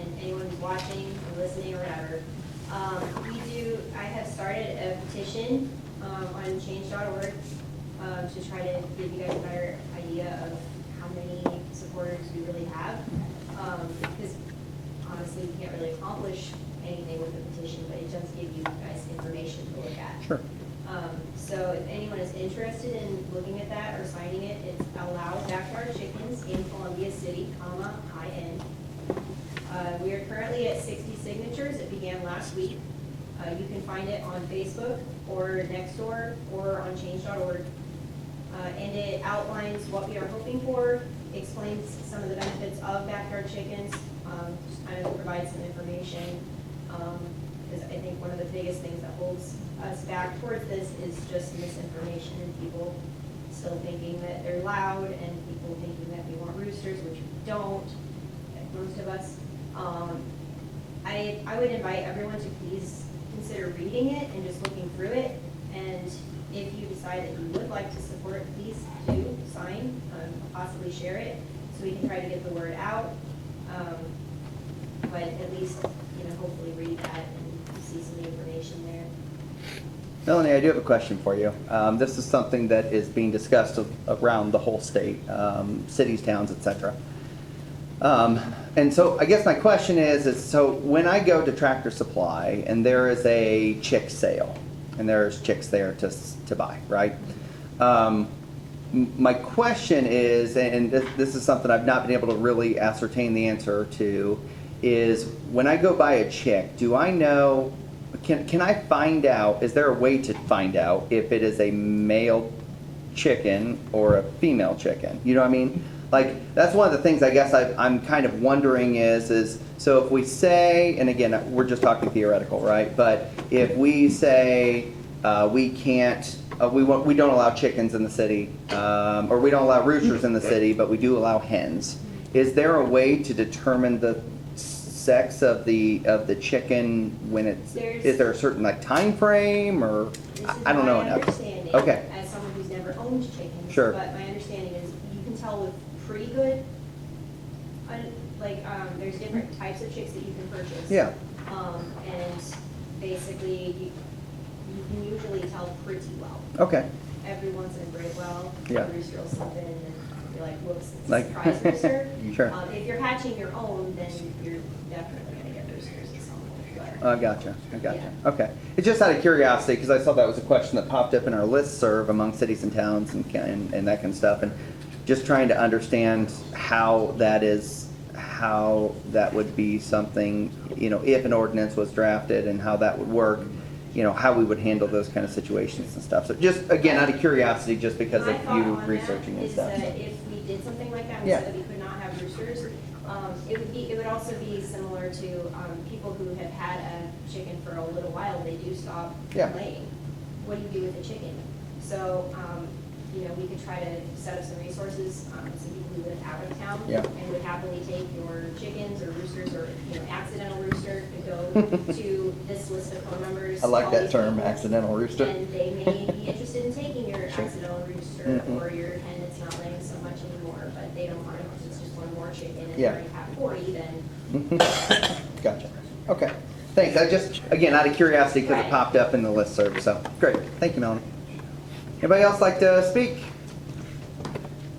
and anyone who's watching or listening or whatever, I have started a petition on change.org to try to give you guys a better idea of how many supporters we really have. Because honestly, we can't really accomplish anything with the petition, but it does give you guys information to look at. Sure. So if anyone is interested in looking at that or signing it, it's Allow Backyard Chickens in Columbia City, IN. We are currently at 60 signatures. It began last week. You can find it on Facebook or Nextdoor or on change.org. And it outlines what we are hoping for, explains some of the benefits of backyard chickens, just kind of provides some information. Because I think one of the biggest things that holds us back towards this is just misinformation and people still thinking that they're loud and people thinking that we want roosters, which we don't, most of us. I would invite everyone to please consider reading it and just looking through it. And if you decide that you would like to support, please do sign, possibly share it, so we can try to get the word out. But at least, hopefully read that and see some information there. Melanie, I do have a question for you. This is something that is being discussed around the whole state, cities, towns, etc. And so I guess my question is so when I go to Tractor Supply and there is a chick sale, and there's chicks there to buy, right? My question is, and this is something I've not been able to really ascertain the answer to, is when I go buy a chick, do I know, can I find out, is there a way to find out if it is a male chicken or a female chicken? You know what I mean? Like, that's one of the things I guess I'm kind of wondering is, so if we say, and again, we're just talking theoretical, right? But if we say we can't, we don't allow chickens in the city, or we don't allow roosters in the city, but we do allow hens. Is there a way to determine the sex of the chicken when is there a certain like time frame, or I don't know enough? Okay. As someone who's never owned chickens, Sure. but my understanding is you can tell with pretty good, there's different types of chicks that you can purchase. Yeah. And basically you can usually tell pretty well. Okay. Every once in a great while, Yeah. a rooster will slip in and you're like, whoops, it's Like- a surprise rooster. Sure. If you're hatching your own, then you're definitely gonna get roosters at some point. But I gotcha. Okay. It's just out of curiosity, because I saw that was a question that popped up in our listserv among cities and towns and that kind of stuff, and just trying to understand how that would be something, if an ordinance was drafted and how that would work, how we would handle those kind of situations and stuff. So just, again, out of curiosity, just because my of thought you on that researching and is stuff. that if we did something like that, we Yeah. said that we could not have roosters, it would also be similar to people who have had a chicken for a little while, they do stop Yeah. laying. What do you do with a chicken? So, we could try to set up some resources, some people who live out of town Yeah. and would happily take your chickens or roosters or, accidental rooster could go to this list of phone numbers. I like call that these term, people, accidental rooster. And they may be interested in taking your Sure. accidental rooster Mhm. or your hen that's not laying so much anymore, but they don't want it, it's just one more chicken and they Yeah. already have 40, then Gotcha. Okay. Thanks. I just, again, out of curiosity, because it Right. popped up in the listserv, so, great. Thank you, Melanie. Anybody else like to speak?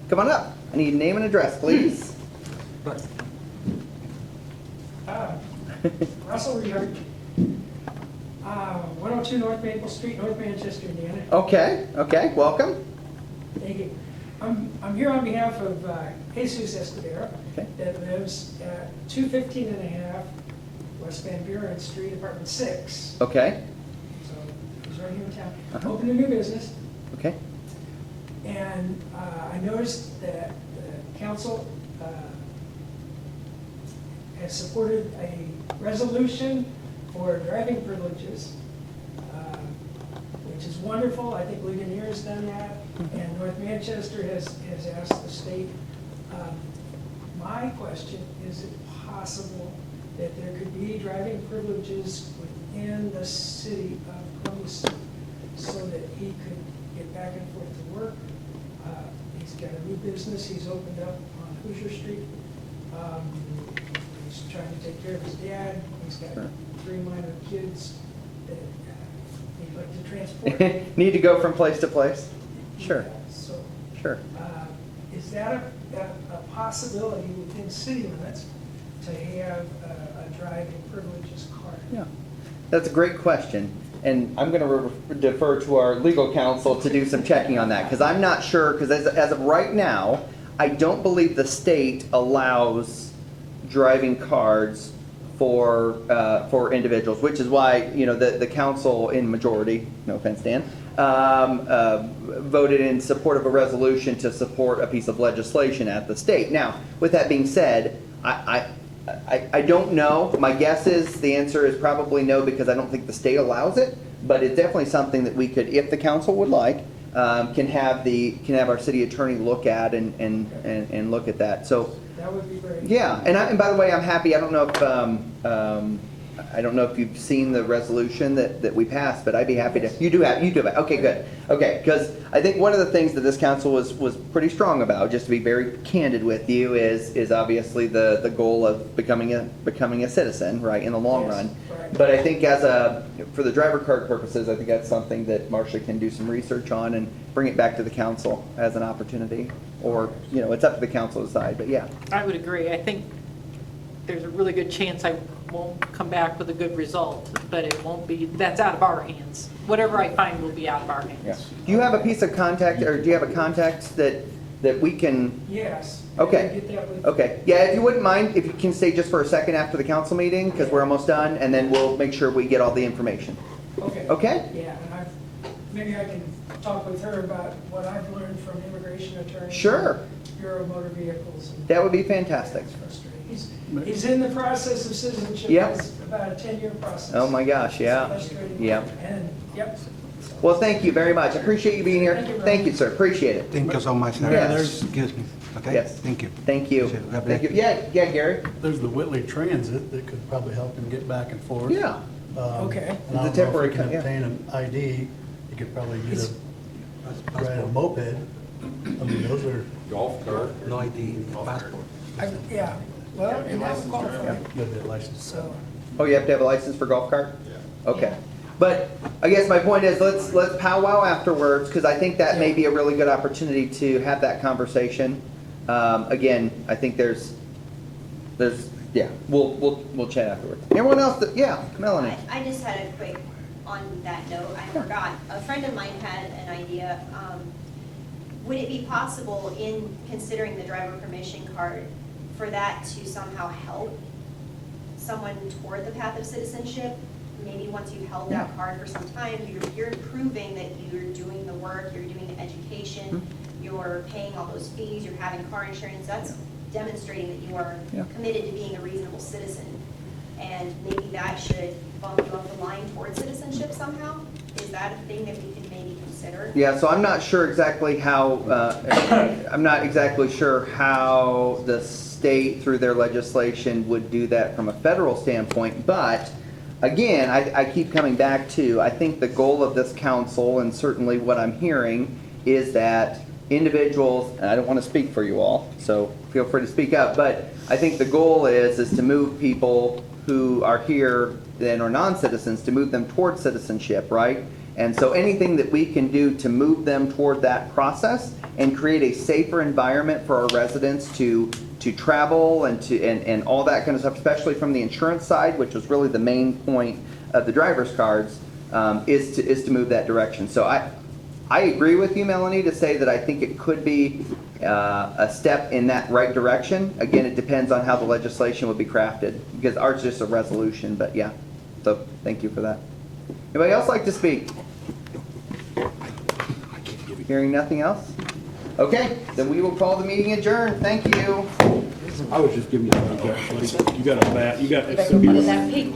Come on up. I need name and address, please. Russell Reard, 102 North Maple Street, North Manchester, Indiana. Okay, welcome. Thank you. I'm here on behalf of Jesus Escudero, Okay. that lives at 215 and a half West Van Buren Street, apartment 6. Okay, So he's right here in town. Uh-huh. Opened a new business, okay, and I noticed that the council has supported a resolution for driving privileges, which is wonderful. I think Ligonier has done that, and North Manchester has asked the state. My question, is it possible that there could be driving privileges within the city of Columbus City so that he could get back and forth to work? He's got a new business he's opened up on Hoosier Street. He's trying to take care of his dad. He's got 3 minor kids that he'd like to transport. Need to go from place to place? Sure, So, sure. is that a possibility within city limits to have a driving privileges card? Yeah, that's a great question. And I'm going to defer to our legal counsel to do some checking on that, because I'm not sure, because as of right now, I don't believe the state allows driving cards for individuals, which is why, you know, the council in majority, no offense, Dan, voted in support of a resolution to support a piece of legislation at the state. Now, with that being said, I don't know. My guess is the answer is probably no, because I don't think the state allows it, but it's definitely something that we could, if the council would like, can have our city attorney look at and look at that. So That would be great. yeah, and by the way, I'm happy. I don't know if you've seen the resolution that we passed, but I'd be happy to. You do have it. Okay, good. Okay, because I think one of the things that this council was pretty strong about, just to be very candid with you, is obviously the goal of becoming a citizen, right, in the long run. Right. But I think for the driver card purposes, I think that's something that Marcia can do some research on and bring it back to the council as an opportunity. Or, you know, it's up to the council to decide, but yeah. I would agree. I think there's a really good chance I won't come back with a good result, but it won't be, that's out of our hands. Whatever I find will be out of our hands. Yeah. Do you have a piece of contact, or do you have a contact that we can? Yes. Okay. Get that with- Okay. Yeah, if you wouldn't mind, if you can stay just for a second after the council meeting, because we're almost done, and then we'll make sure we get all the information. Okay. Okay? Yeah, and maybe I can talk with her about what I've learned from immigration attorneys. Sure. Bureau of Motor Vehicles. And That would be fantastic. It's frustrating. He's in the process of citizenship. Yep. It's about a 10-year process. Oh my gosh, yeah. It's frustrating. Yep. And, yep. Well, thank you very much. I appreciate you being here. Thank you, Brian. Thank you, sir. Appreciate it. Thank you so much. sir. Yes. Excuse me. Okay? Yes. Thank you. Thank you. God bless. Thank you. Yeah, Gary. There's the Whitley Transit that could probably help him get back and forth. Yeah. Okay. And I The don't know if temporary he can yeah. obtain an ID, he could probably get ride a moped. I mean, those are. Golf cart. No ID, passport. Yeah, well, and that would qualify. Good license. So, Oh, you have to have a license for golf cart? Yeah. Okay. But I guess my point is, let's powwow afterwards, because I think that may be a really good opportunity to have that conversation. Again, I think there's, yeah, we'll chat afterwards. Everyone else, yeah, Melanie. I just had a quick, on that note, I forgot, a friend of mine had an idea. Would it be possible, in considering the driver permission card, for that to somehow help someone toward the path of citizenship? Maybe once you've held that card for some time, you're proving that you're doing the work, you're doing the education, you're paying all those fees, you're having car insurance. That's demonstrating that you are committed to being a reasonable citizen. And maybe that should bump you up the line towards citizenship somehow? Is that a thing that we could maybe consider? Yeah, so I'm not sure exactly how, the state through their legislation would do that from a federal standpoint, but again, I keep coming back to, I think the goal of this council, and certainly what I'm hearing, is that individuals, and I don't want to speak for you all, so feel free to speak up, but I think the goal is to move people who are here and are non-citizens, to move them toward citizenship, right? And so anything that we can do to move them toward that process and create a safer environment for our residents to travel and all that kind of stuff, especially from the insurance side, which was really the main point of the driver's cards, is to move that direction. So I agree with you, Melanie, to say that I think it could be a step in that right direction. Again, it depends on how the legislation would be crafted, because ours is just a resolution, but yeah. So thank you for that. Anybody else like to speak? Hearing nothing else? Okay, then we will call the meeting adjourned. Thank you. I was just giving you you got a bat, you got. That paper.